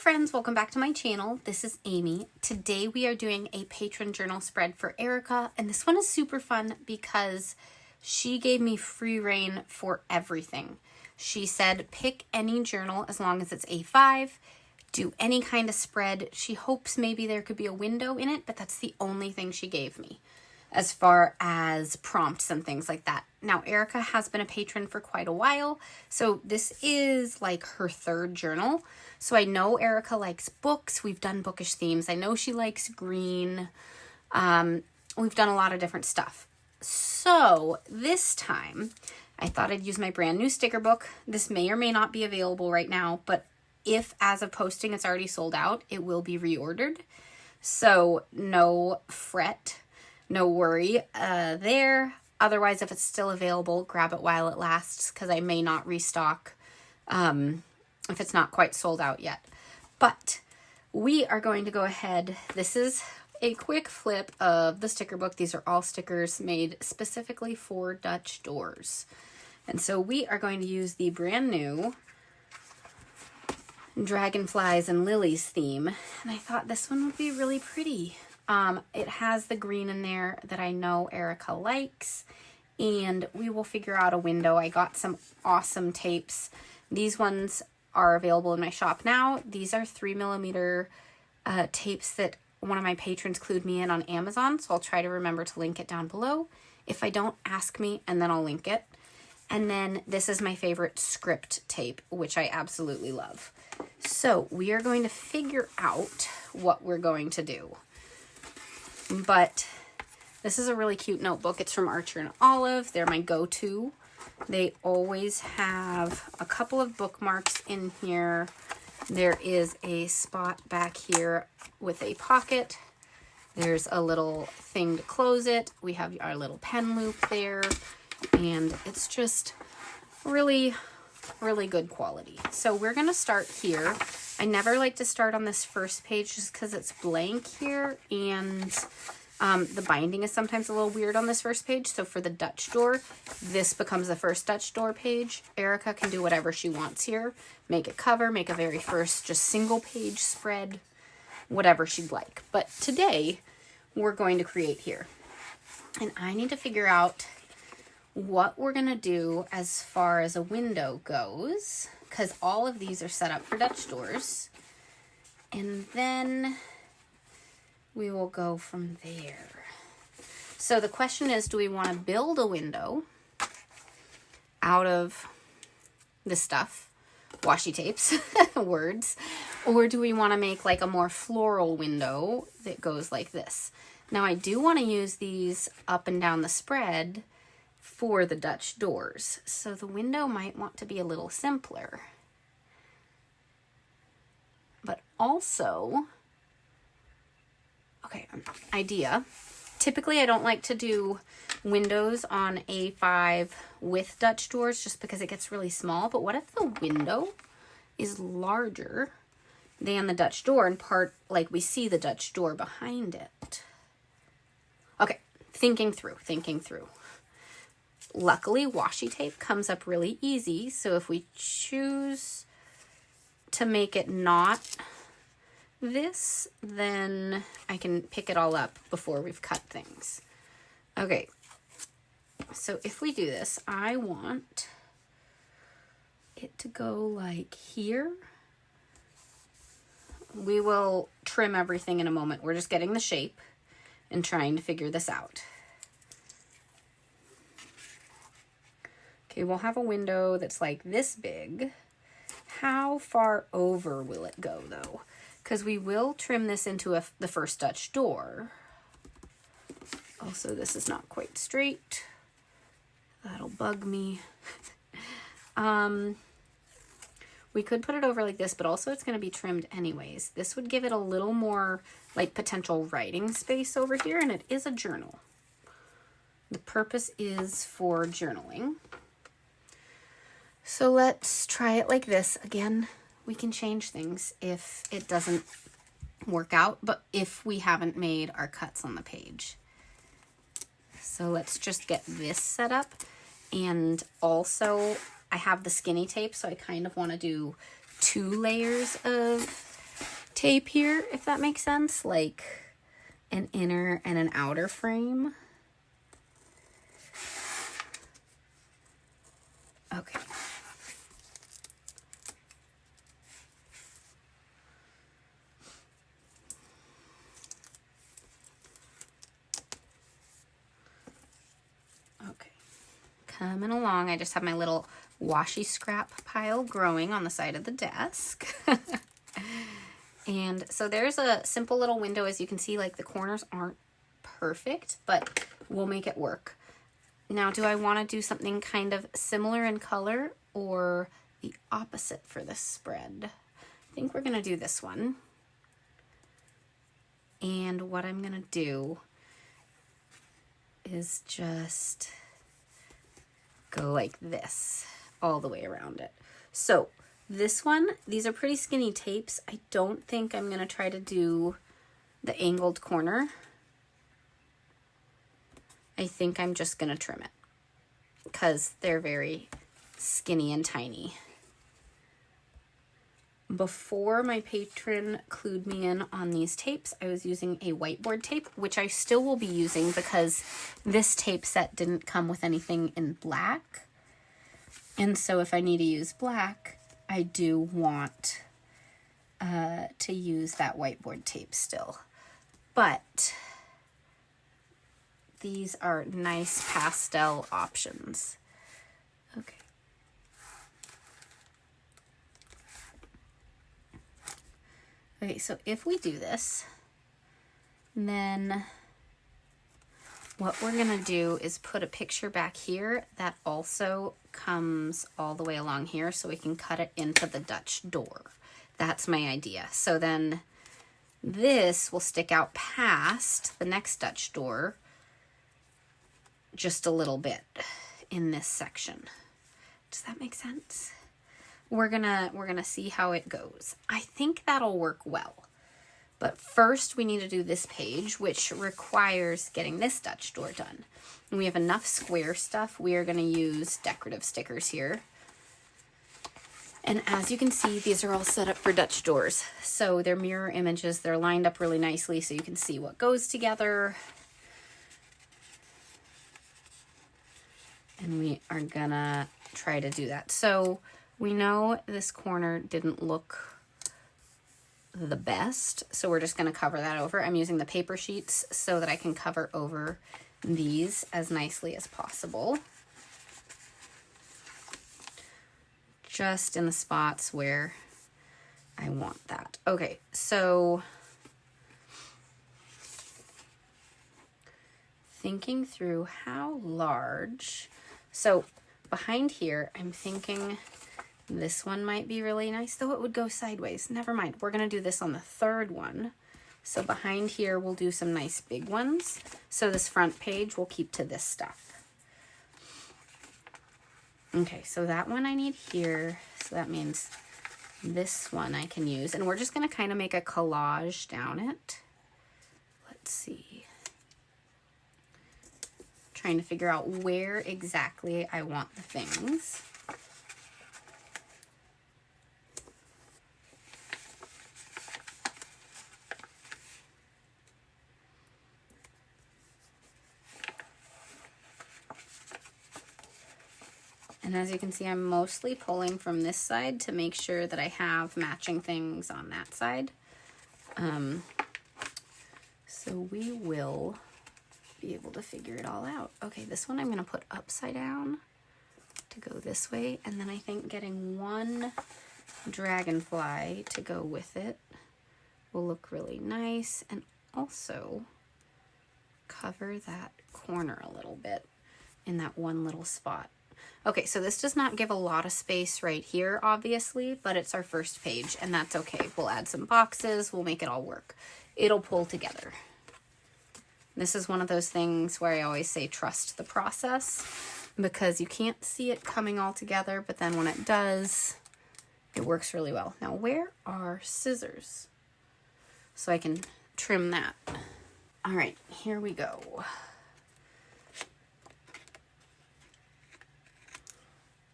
friends, welcome back to my channel. This is Amy. Today we are doing a patron journal spread for Erica, and this one is super fun because she gave me free reign for everything. She said pick any journal as long as it's A5, do any kind of spread. She hopes maybe there could be a window in it, but that's the only thing she gave me as far as prompts and things like that. Now, Erica has been a patron for quite a while, so this is like her third journal. So I know Erica likes books. We've done bookish themes. I know she likes green. We've done a lot of different stuff. So this time, I thought I'd use my brand new sticker book. This may or may not be available right now, but if as of posting it's already sold out, it will be reordered. So no fret. No worry there. Otherwise, if it's still available, grab it while it lasts because I may not restock if it's not quite sold out yet. But we are going to go ahead. This is a quick flip of the sticker book. These are all stickers made specifically for Dutch doors. And so we are going to use the brand new Dragonflies and Lilies theme. And I thought this one would be really pretty. It has the green in there that I know Erica likes, and we will figure out a window. I got some awesome tapes. These ones are available in my shop now. These are 3mm tapes that one of my patrons clued me in on Amazon, so I'll try to remember to link it down below. If I don't, ask me, and then I'll link it. And then this is my favorite script tape, which I absolutely love. So we are going to figure out what we're going to do. But this is a really cute notebook. It's from Archer and Olive. They're my go-to. They always have a couple of bookmarks in here. There is a spot back here with a pocket. There's a little thing to close it. We have our little pen loop there. And it's just really, really good quality. So we're going to start here. I never like to start on this first page just because it's blank here, and the binding is sometimes a little weird on this first page. So for the Dutch door, this becomes the first Dutch door page. Erica can do whatever she wants here. Make it cover, make a very first just single page spread, whatever she'd like. But today, we're going to create here. And I need to figure out what we're going to do as far as a window goes, because all of these are set up for Dutch doors. And then we will go from there. So the question is, do we want to build a window out of this stuff, washi tapes, words, or do we want to make like a more floral window that goes like this? Now I do want to use these up and down the spread for the Dutch doors, so the window might want to be a little simpler. But also, okay, idea. Typically I don't like to do windows on A5 with Dutch doors just because it gets really small, but what if the window is larger than the Dutch door and part, like we see the Dutch door behind it? Okay, thinking through. Luckily, washi tape comes up really easy, so if we choose to make it not this, then I can pick it all up before we've cut things. Okay, so if we do this, I want it to go like here. We will trim everything in a moment. We're just getting the shape and trying to figure this out. Okay, we'll have a window that's like this big. How far over will it go though? Because we will trim this into the first Dutch door. Also, this is not quite straight. That'll bug me. We could put it over like this, but also it's going to be trimmed anyways. This would give it a little more like potential writing space over here, and it is a journal. The purpose is for journaling. So let's try it like this. Again, we can change things if it doesn't work out, but if we haven't made our cuts on the page. So let's just get this set up. And also I have the skinny tape, so I kind of want to do 2 layers of tape here, if that makes sense, like an inner and an outer frame. Okay. Okay. Coming along, I just have my little washi scrap pile growing on the side of the desk. And so there's a simple little window. As you can see, like the corners aren't perfect, but we'll make it work. Now, do I want to do something kind of similar in color or the opposite for this spread? I think we're going to do this one. And what I'm going to do is just go like this all the way around it. So this one, these are pretty skinny tapes. I don't think I'm going to try to do the angled corner. I think I'm just going to trim it because they're very skinny and tiny. Before my patron clued me in on these tapes, I was using a whiteboard tape, which I still will be using because this tape set didn't come with anything in black. And so if I need to use black, I do want to use that whiteboard tape still. But these are nice pastel options. Okay. Okay, so if we do this, then what we're gonna do is put a picture back here that also comes all the way along here so we can cut it into the Dutch door. That's my idea. So then this will stick out past the next Dutch door just a little bit in this section. Does that make sense? We're gonna see how it goes. I think that'll work well. But first we need to do this page, which requires getting this Dutch door done. And we have enough square stuff. We are going to use decorative stickers here. And as you can see, these are all set up for Dutch doors. So they're mirror images. They're lined up really nicely so you can see what goes together. And we are going to try to do that. So we know this corner didn't look the best, so we're just going to cover that over. I'm using the paper sheets so that I can cover over these as nicely as possible, just in the spots where I want that. Okay, so thinking through how large, so behind here I'm thinking this one might be really nice, though it would go sideways. Never mind. We're going to do this on the third one. So behind here, we'll do some nice big ones. So this front page we'll keep to this stuff. Okay, so that one I need here. So that means this one I can use. And we're just going to kind of make a collage down it. Let's see. Trying to figure out where exactly I want the things. And as you can see, I'm mostly pulling from this side to make sure that I have matching things on that side. So we will be able to figure it all out. Okay, this one I'm going to put upside down to go this way. And then I think getting one dragonfly to go with it will look really nice. And also cover that corner a little bit in that one little spot. Okay, so this does not give a lot of space right here, obviously, but it's our first page, and that's okay. We'll add some boxes. We'll make it all work. It'll pull together. This is one of those things where I always say trust the process, because you can't see it coming all together, but then when it does, it works really well. Now, where are scissors? So I can trim that. All right, here we go.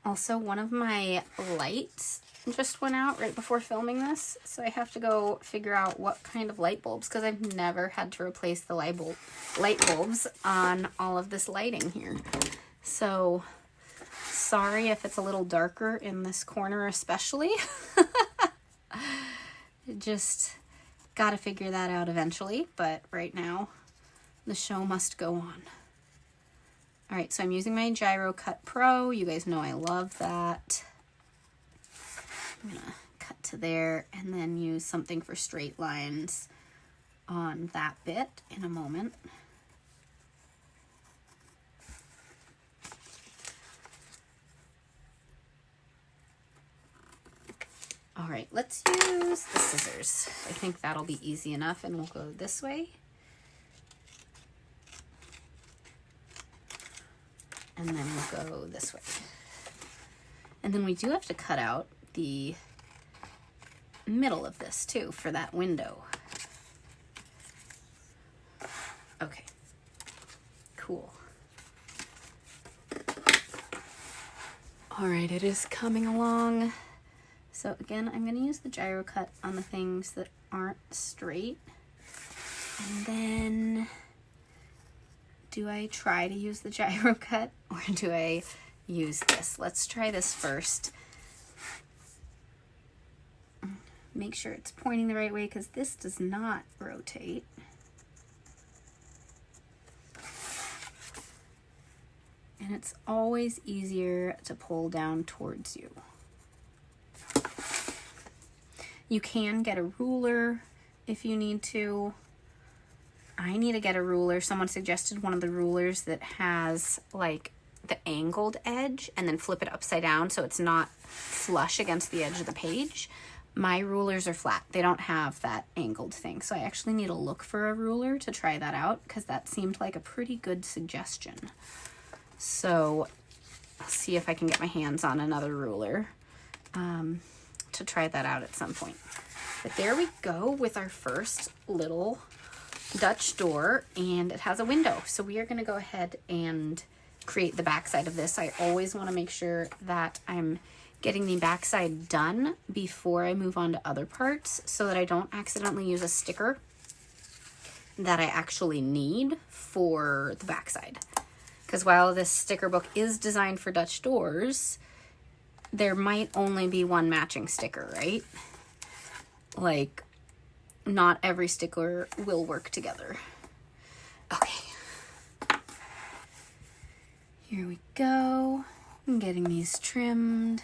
Also, one of my lights just went out right before filming this, so I have to go figure out what kind of light bulbs, because I've never had to replace the light bulbs on all of this lighting here. So sorry if it's a little darker in this corner especially. Just gotta figure that out eventually, but right now the show must go on. All right, so I'm using my Gyro Cut Pro. You guys know I love that. I'm gonna cut to there and then use something for straight lines on that bit in a moment. All right, let's use the scissors. I think that'll be easy enough, and we'll go this way. And then we'll go this way. And then we do have to cut out the middle of this too for that window. Okay, cool. All right, it is coming along. So again, I'm going to use the gyro cut on the things that aren't straight. And then, do I try to use the gyro cut or do I use this? Let's try this first. Make sure it's pointing the right way because this does not rotate. And it's always easier to pull down towards you. You can get a ruler if you need to. I need to get a ruler. Someone suggested one of the rulers that has like the angled edge and then flip it upside down so it's not flush against the edge of the page. My rulers are flat. They don't have that angled thing. So I actually need to look for a ruler to try that out because that seemed like a pretty good suggestion. So I'll see if I can get my hands on another ruler to try that out at some point. But there we go with our first little Dutch door, and it has a window. So we are going to go ahead and create the backside of this. I always want to make sure that I'm getting the backside done before I move on to other parts so that I don't accidentally use a sticker that I actually need for the backside. Because while this sticker book is designed for Dutch doors, there might only be one matching sticker, right? Like, not every sticker will work together. Okay. Here we go. I'm getting these trimmed.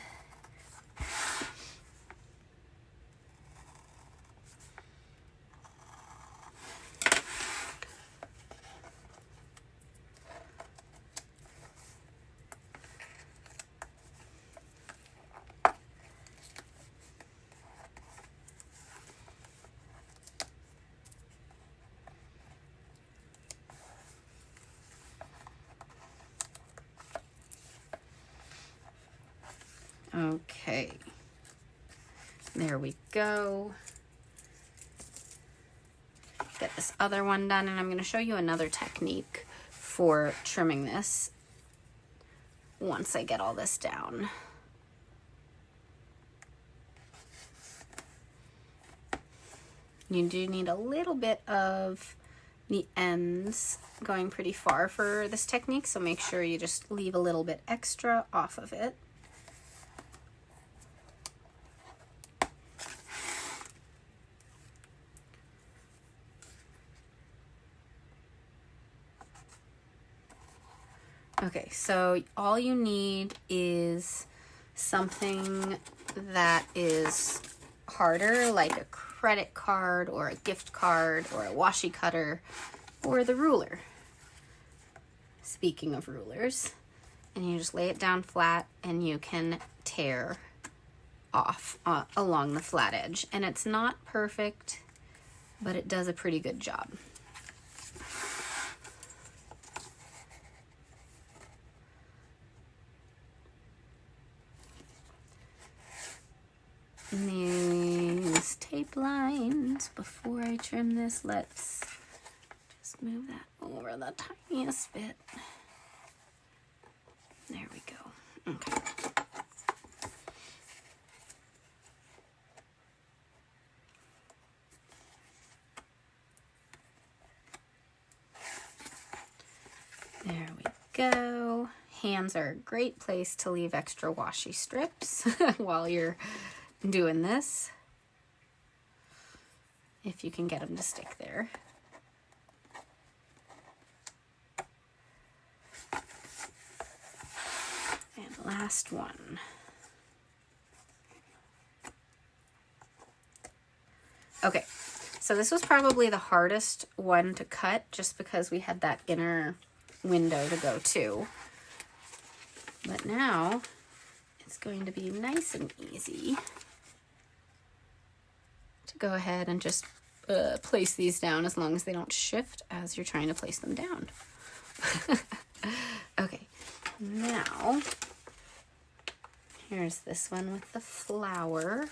Okay, there we go. Get this other one done, and I'm going to show you another technique for trimming this once I get all this down. You do need a little bit of the ends going pretty far for this technique, so make sure you just leave a little bit extra off of it. Okay, so all you need is something that is harder, like a credit card or a gift card or a washi cutter or the ruler. Speaking of rulers, and you just lay it down flat and you can tear off along the flat edge. And it's not perfect, but it does a pretty good job. These tape lines, before I trim this, let's just move that over the tiniest bit. There we go. Okay. go. Hands are a great place to leave extra washi strips while you're doing this, if you can get them to stick there. And last one. Okay, so this was probably the hardest one to cut just because we had that inner window to go to. But now it's going to be nice and easy to go ahead and just place these down, as long as they don't shift as you're trying to place them down. Okay, now here's this one with the flower,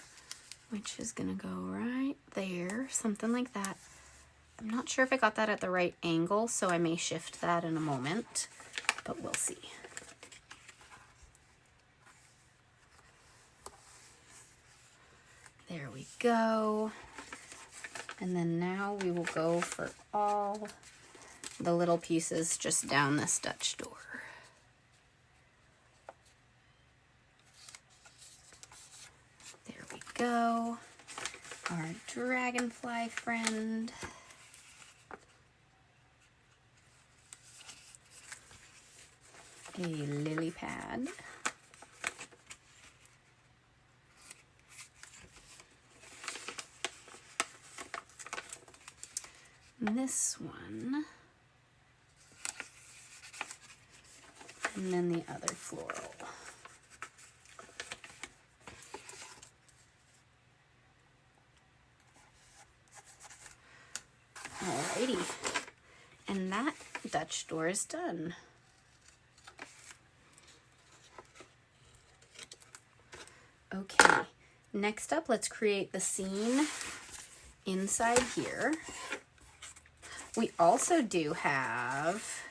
which is gonna go right there, something like that. I'm not sure if I got that at the right angle, so I may shift that in a moment, but we'll see. There we go. And then now we will go for all the little pieces just down this Dutch door. There we go. Our dragonfly friend. A lily pad. This one, and then the other floral. Alrighty, and that Dutch door is done. Okay, next up, let's create the scene inside here. We also do have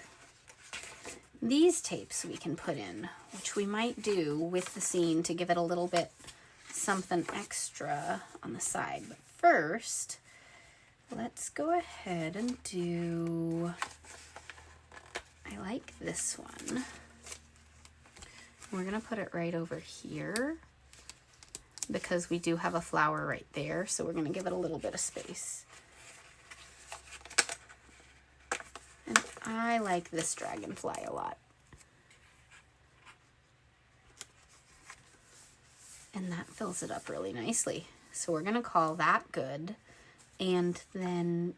these tapes we can put in, which we might do with the scene to give it a little bit something extra on the side. But first, let's go ahead and do, I like this one. We're gonna put it right over here because we do have a flower right there, so we're gonna give it a little bit of space. And I like this dragonfly a lot. And that fills it up really nicely. So we're gonna call that good. And then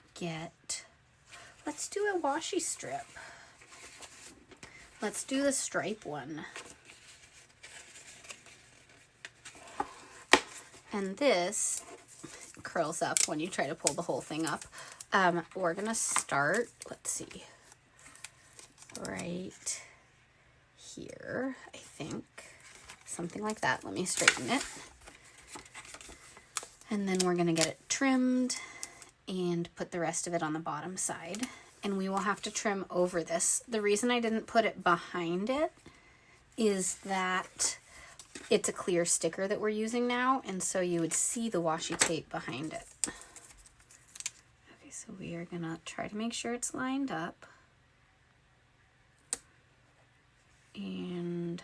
let's do a washi strip. Let's do the stripe one. And this curls up when you try to pull the whole thing up. We're gonna start, let's see, right here, I think. Something like that. Let me straighten it. And then we're gonna get it trimmed and put the rest of it on the bottom side. And we will have to trim over this. The reason I didn't put it behind it is that it's a clear sticker that we're using now, and so you would see the washi tape behind it. Okay, so we are gonna try to make sure it's lined up. And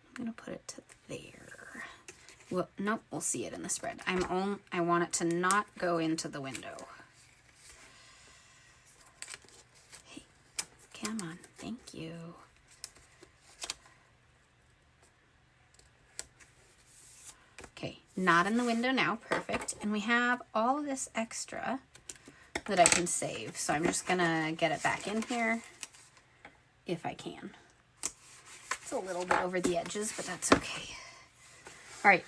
I'm gonna put it to there. Well, nope, we'll see it in the spread. I want it to not go into the window. Hey, come on, thank you. Okay, not in the window now, perfect. And we have all of this extra that I can save. So I'm just gonna get it back in here if I can. It's a little bit over the edges, but that's okay. All right,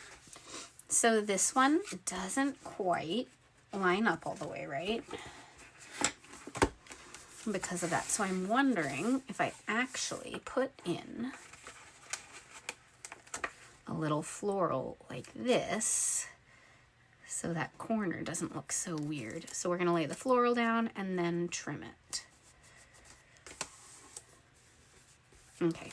so this one doesn't quite line up all the way, right? Because of that. So I'm wondering if I actually put in a little floral like this so that corner doesn't look so weird. So we're gonna lay the floral down and then trim it. Okay.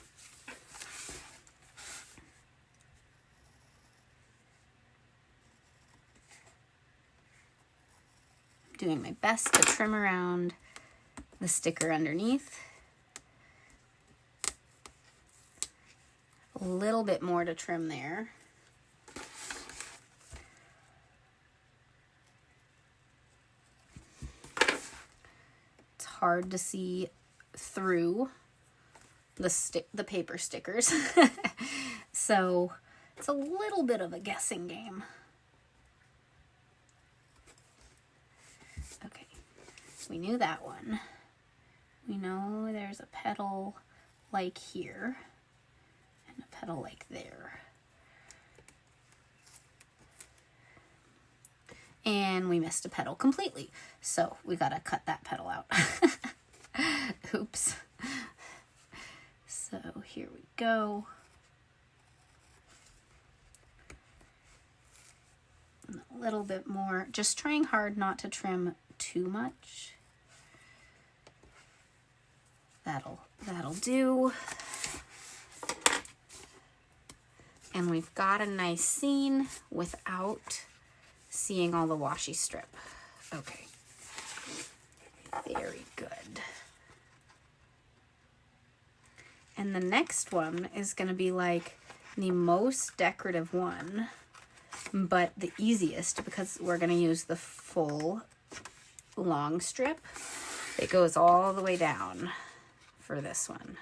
Doing my best to trim around the sticker underneath. A little bit more to trim there. It's hard to see through the paper stickers. So it's a little bit of a guessing game. Okay, we knew that one. We know there's a petal like here and a petal like there. And we missed a petal completely, so we gotta cut that petal out. Oops. So here we go. A little bit more, just trying hard not to trim too much. That'll do. And we've got a nice scene without seeing all the washi strip. Okay. Very good. And the next one is going to be like the most decorative one, but the easiest because we're going to use the full long strip. It goes all the way down for this one.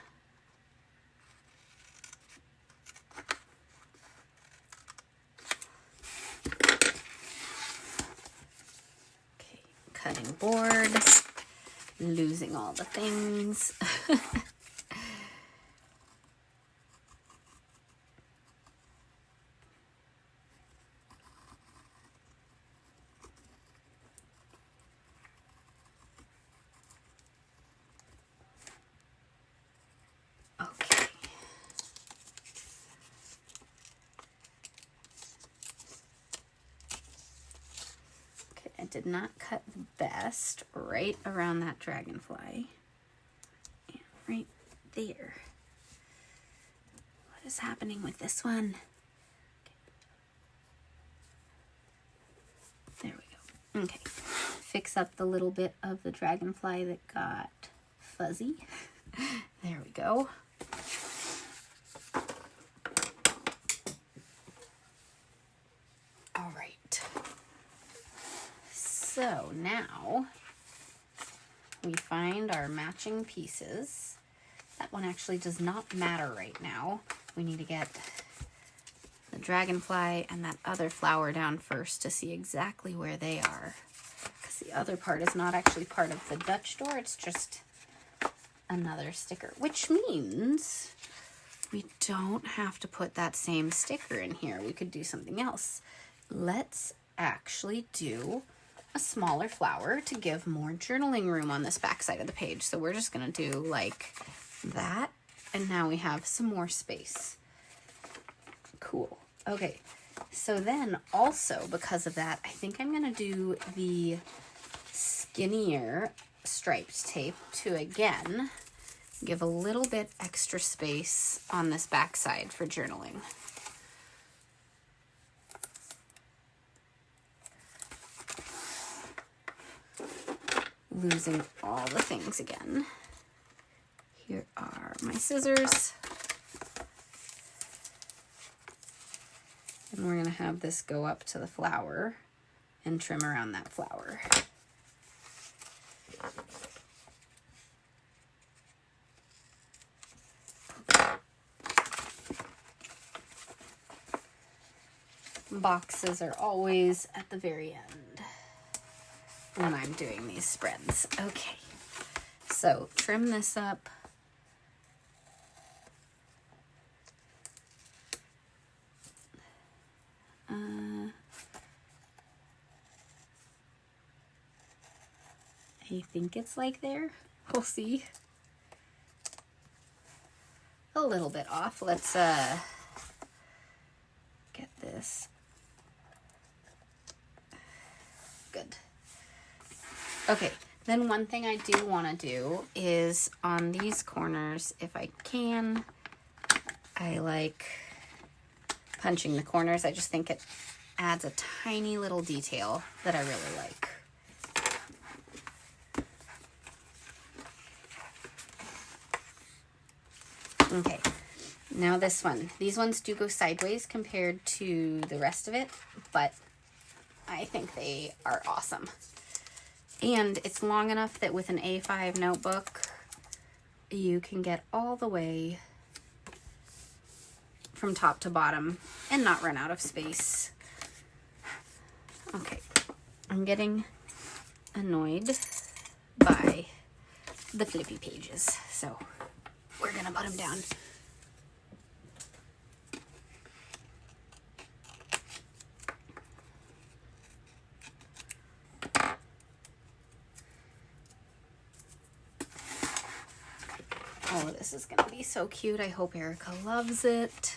Okay, cutting board, losing all the things. Did not cut the best right around that dragonfly. And right there. What is happening with this one? Okay. There we go. Okay. Fix up the little bit of the dragonfly that got fuzzy. There we go. All right. So now we find our matching pieces. That one actually does not matter right now. We need to get the dragonfly and that other flower down first to see exactly where they are. Because the other part is not actually part of the Dutch door, it's just another sticker. Which means we don't have to put that same sticker in here. We could do something else. Let's actually do a smaller flower to give more journaling room on this back side of the page. So we're just gonna do like that, and now we have some more space. Cool. Okay, so then also because of that, I think I'm gonna do the skinnier striped tape to again give a little bit extra space on this back side for journaling. Losing all the things again. Here are my scissors. And we're going to have this go up to the flower and trim around that flower. Boxes are always at the very end when I'm doing these spreads. Okay, so trim this up. I think it's like there. We'll see. A little bit off. Let's get this. Good. Okay, then one thing I do want to do is on these corners, if I can, I like punching the corners. I just think it adds a tiny little detail that I really like. Okay, now this one. These ones do go sideways compared to the rest of it, but I think they are awesome. And it's long enough that with an A5 notebook, you can get all the way from top to bottom and not run out of space. Okay, I'm getting annoyed by the flippy pages, so we're gonna put them down. Oh, this is gonna be so cute. I hope Erica loves it.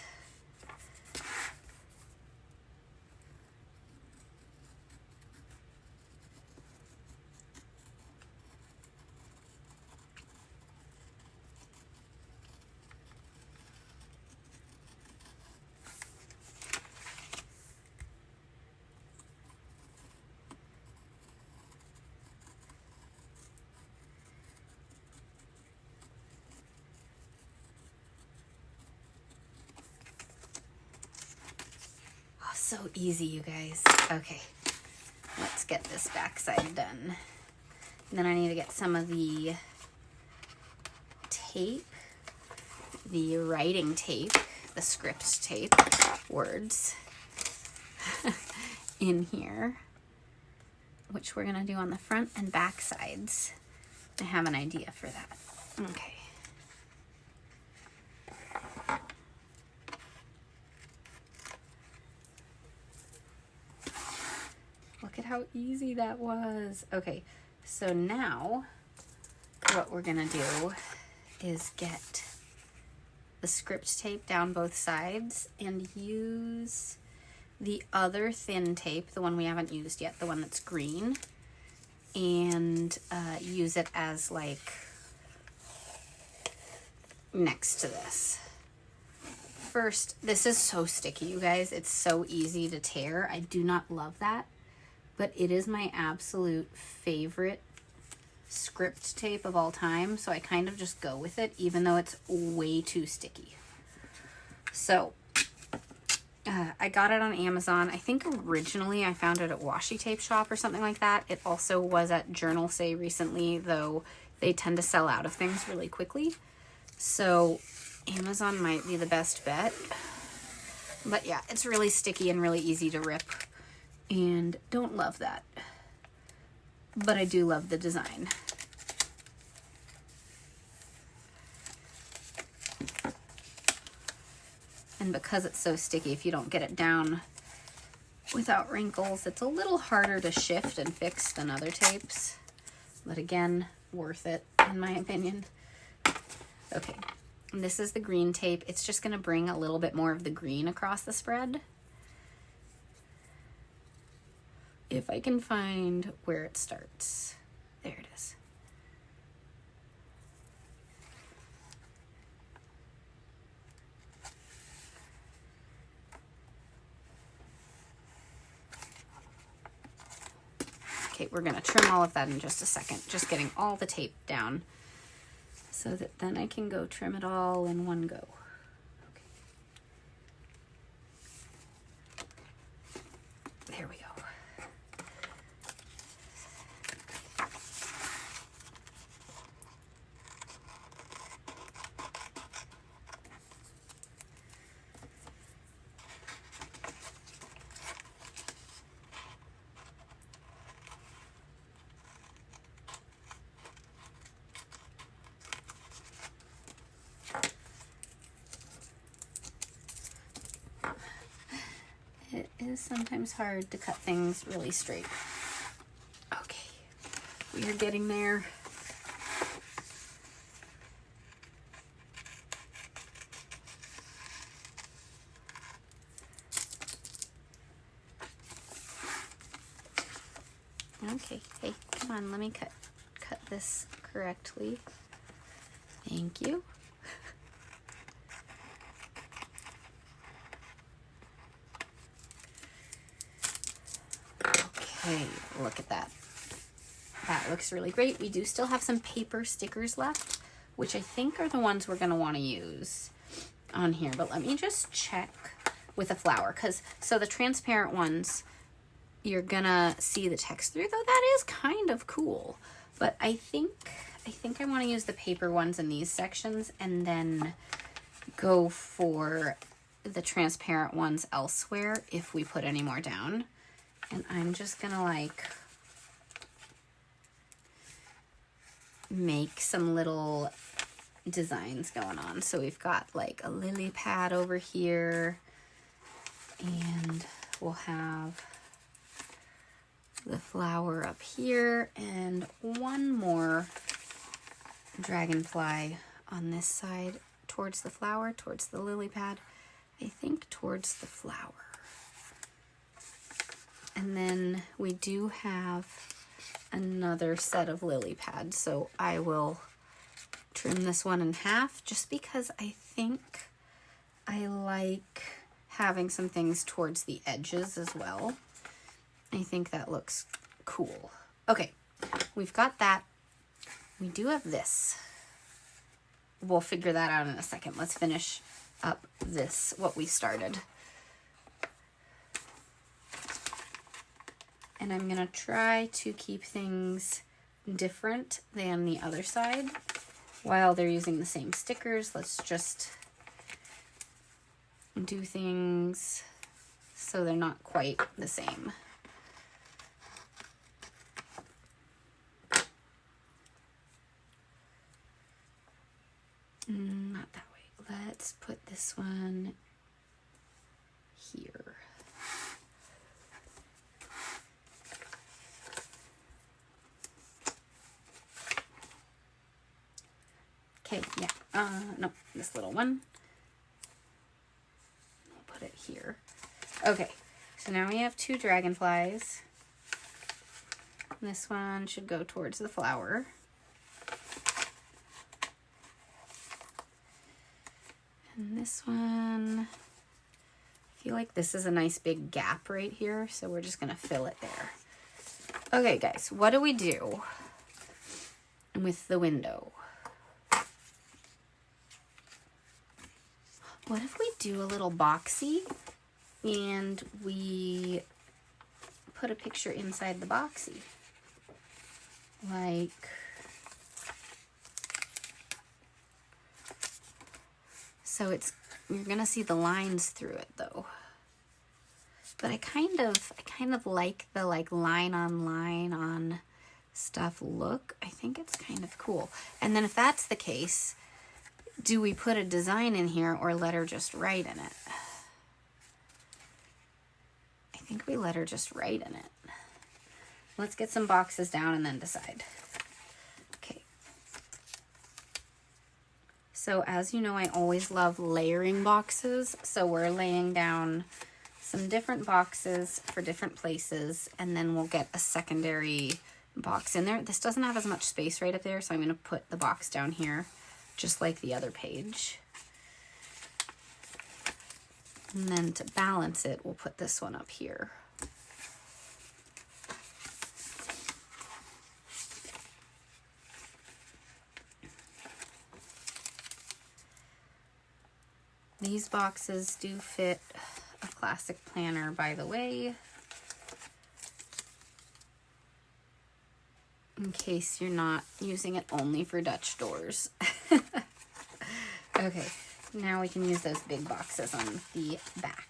So easy, you guys. Okay, let's get this backside done. And then I need to get some of the tape, the writing tape, the script tape, words in here, which we're gonna do on the front and back sides. I have an idea for that. Okay. Look at how easy that was. Okay, so now what we're gonna do is get the script tape down both sides and use the other thin tape, the one we haven't used yet, the one that's green, and use it as like next to this. First, this is so sticky, you guys. It's so easy to tear. I do not love that. But it is my absolute favorite script tape of all time, so I kind of just go with it, even though it's way too sticky. So, I got it on Amazon. I think originally I found it at Washi Tape Shop or something like that. It also was at Journal Say recently, though they tend to sell out of things really quickly. So, Amazon might be the best bet. But yeah, it's really sticky and really easy to rip. And don't love that, but I do love the design. And because it's so sticky, if you don't get it down without wrinkles, it's a little harder to shift and fix than other tapes, but again, worth it in my opinion. Okay, and this is the green tape. It's just gonna bring a little bit more of the green across the spread. If I can find where it starts. There it is. Okay, we're gonna trim all of that in just a second. Just getting all the tape down so that then I can go trim it all in one go. Okay. There we go. It is sometimes hard to cut things really straight. Okay, we are getting there. Okay, hey, come on, let me cut this correctly. Thank you. Okay, look at that. That looks really great. We do still have some paper stickers left, which I think are the ones we're going to want to use on here. But let me just check with a flower, because so the transparent ones, you're going to see the text through, though that is kind of cool. But I think I want to use the paper ones in these sections and then go for the transparent ones elsewhere if we put any more down. And I'm just gonna like make some little designs going on. So we've got like a lily pad over here, and we'll have the flower up here and one more dragonfly on this side towards the flower, towards the lily pad. I think towards the flower. And then we do have another set of lily pads, so I will trim this one in half just because I think I like having some things towards the edges as well. I think that looks cool. Okay, we've got that. We do have this. We'll figure that out in a second. Let's finish up this, what we started. And I'm gonna try to keep things different than the other side. While they're using the same stickers, let's just do things so they're not quite the same. Not that way. Let's put this one here. Okay, yeah, no, this little one. I'll put it here. Okay, so now we have two dragonflies. This one should go towards the flower. And this one, I feel like this is a nice big gap right here, so we're just gonna fill it there. Okay, guys, what do we do with the window? What if we do a little boxy and we put a picture inside the boxy? Like, so it's, you're gonna see the lines through it though. But I kind of like the like line on stuff look. I think it's kind of cool. And then if that's the case, do we put a design in here or let her just write in it? I think we let her just write in it. Let's get some boxes down and then decide. Okay. So as you know, I always love layering boxes. So we're laying down some different boxes for different places, and then we'll get a secondary box in there. This doesn't have as much space right up there, so I'm going to put the box down here, just like the other page. And then to balance it, we'll put this one up here. These boxes do fit a classic planner, by the way, in case you're not using it only for Dutch doors. Okay, now we can use those big boxes on the back.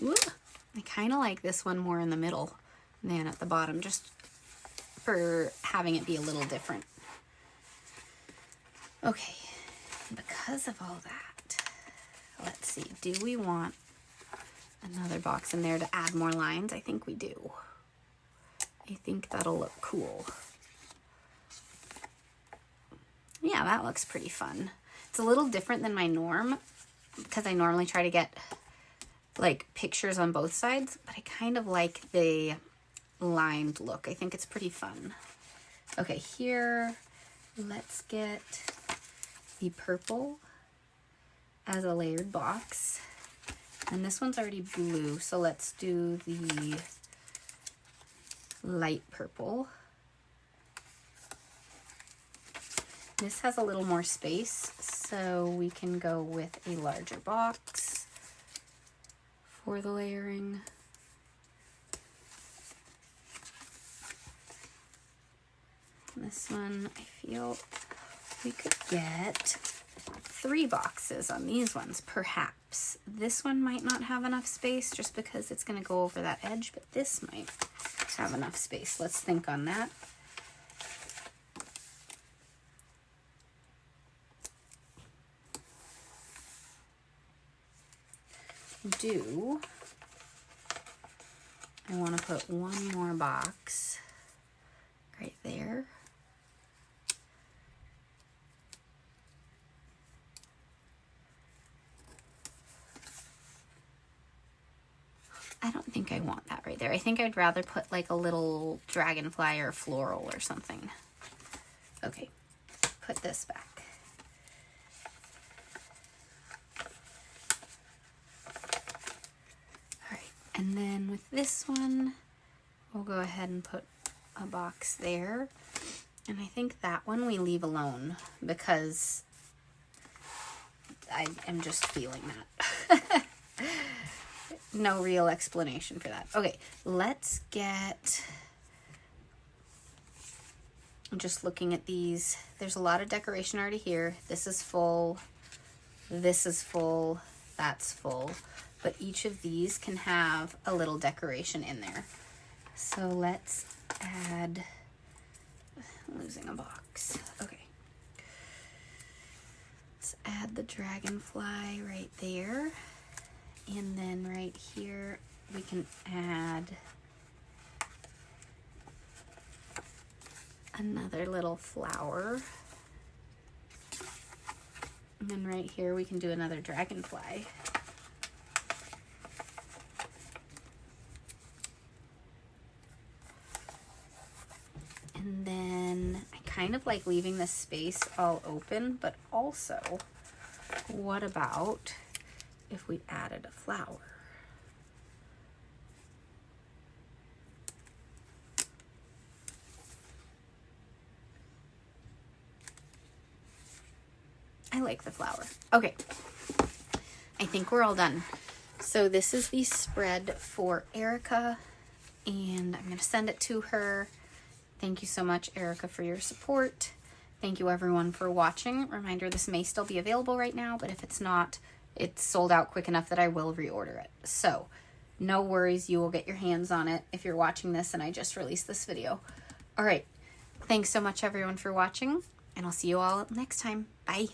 Ooh, I kind of like this one more in the middle than at the bottom, just for having it be a little different. Okay, because of all that, let's see, do we want another box in there to add more lines? I think we do. I think that'll look cool. Yeah, that looks pretty fun. It's a little different than my norm, because I normally try to get like pictures on both sides, but I kind of like the lined look. I think it's pretty fun. Okay, here, let's get the purple as a layered box. And this one's already blue, so let's do the light purple. This has a little more space, so we can go with a larger box for the layering. This one, I feel we could get 3 boxes on these ones, perhaps. This one might not have enough space just because it's going to go over that edge, but this might have enough space. Let's think on that. I want to put one more box right there. I don't think I want that right there. I think I'd rather put like a little dragonfly or floral or something. Okay, put this back. All right, and then with this one, we'll go ahead and put a box there. And I think that one we leave alone because I am just feeling that. No real explanation for that. Okay, let's get, I'm just looking at these. There's a lot of decoration already here. This is full, this is full, that's full. But each of these can have a little decoration in there. So let's add, I'm losing a box. Okay. Let's add the dragonfly right there. And then right here, we can add another little flower. And then right here, we can do another dragonfly. And then I kind of like leaving this space all open, but also, what about if we added a flower? I like the flower. Okay, I think we're all done. So this is the spread for Erica, and I'm gonna send it to her. Thank you so much, Erica, for your support. Thank you everyone for watching. Reminder, this may still be available right now, but if it's not, it's sold out quick enough that I will reorder it. So no worries, you will get your hands on it if you're watching this and I just released this video. All right, thanks so much everyone for watching, and I'll see you all next time. Bye.